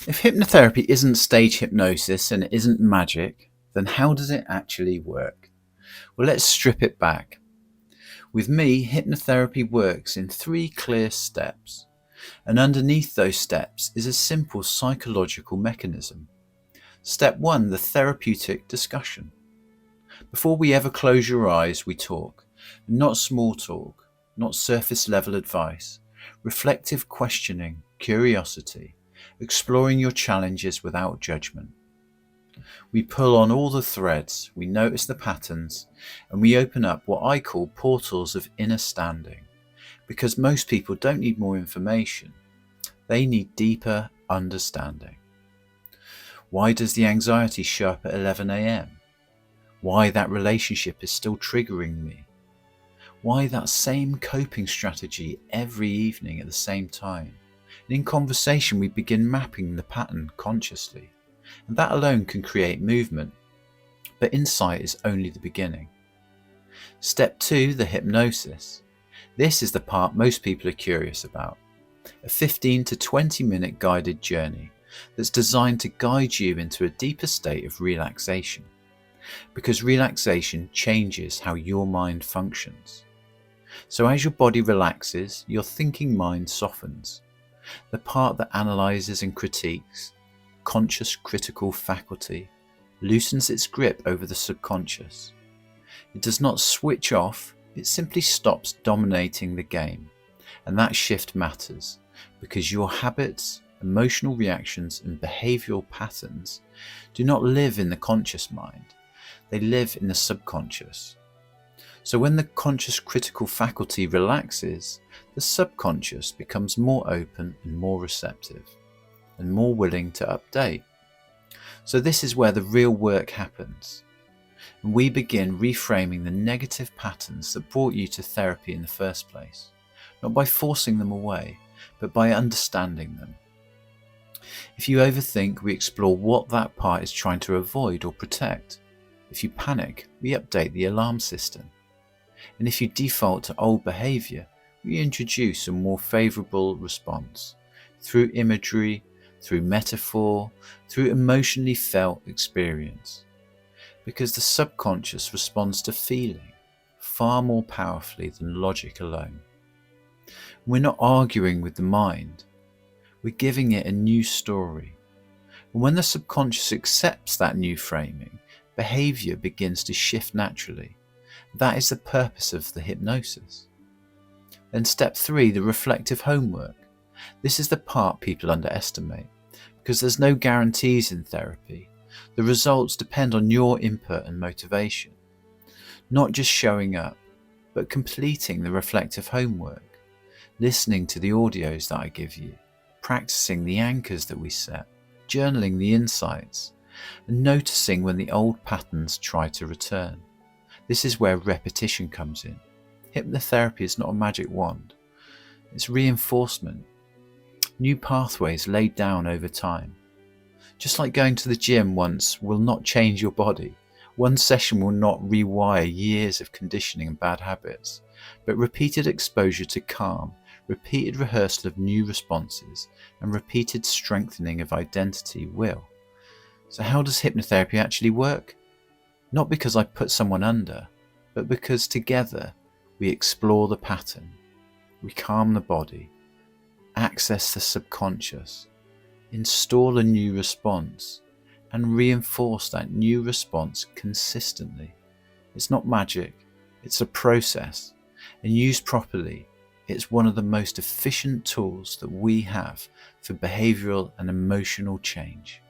If hypnotherapy isn't stage hypnosis and it isn't magic, then how does it actually work? Well, let's strip it back. With me, hypnotherapy works in 3 clear steps, and underneath those steps is a simple psychological mechanism. Step 1, the therapeutic discussion. Before we ever close your eyes, we talk. Not small talk, not surface level advice, reflective questioning, curiosity, exploring your challenges without judgment. We pull on all the threads, we notice the patterns, and we open up what I call portals of inner standing, because most people don't need more information, they need deeper understanding. Why does the anxiety show up at 11 a.m? Why that relationship is still triggering me? Why that same coping strategy every evening at the same time? And in conversation we begin mapping the pattern consciously, and that alone can create movement, but insight is only the beginning. Step 2, the hypnosis. This is the part most people are curious about. A 15 to 20 minute guided journey that's designed to guide you into a deeper state of relaxation, because relaxation changes how your mind functions. So as your body relaxes, your thinking mind softens. The part that analyzes and critiques, conscious critical faculty, loosens its grip over the subconscious. It does not switch off, it simply stops dominating the game. And that shift matters, because your habits, emotional reactions and behavioral patterns do not live in the conscious mind, they live in the subconscious. So when the conscious critical faculty relaxes, the subconscious becomes more open and more receptive, and more willing to update. So this is where the real work happens, and we begin reframing the negative patterns that brought you to therapy in the first place, not by forcing them away, but by understanding them. If you overthink, we explore what that part is trying to avoid or protect. If you panic, we update the alarm system. And if you default to old behaviour, we introduce a more favourable response through imagery, through metaphor, through emotionally felt experience. Because the subconscious responds to feeling far more powerfully than logic alone. We're not arguing with the mind, we're giving it a new story. And when the subconscious accepts that new framing, behaviour begins to shift naturally. That is the purpose of the hypnosis. Then step 3, the reflective homework. This is the part people underestimate, because there's no guarantees in therapy. The results depend on your input and motivation. Not just showing up, but completing the reflective homework, listening to the audios that I give you, practicing the anchors that we set, journaling the insights, and noticing when the old patterns try to return. This is where repetition comes in. Hypnotherapy is not a magic wand. It's reinforcement. New pathways laid down over time. Just like going to the gym once will not change your body. One session will not rewire years of conditioning and bad habits. But repeated exposure to calm, repeated rehearsal of new responses, and repeated strengthening of identity will. So how does hypnotherapy actually work? Not because I put someone under, but because together we explore the pattern, we calm the body, access the subconscious, install a new response, and reinforce that new response consistently. It's not magic, it's a process, and used properly, it's one of the most efficient tools that we have for behavioural and emotional change.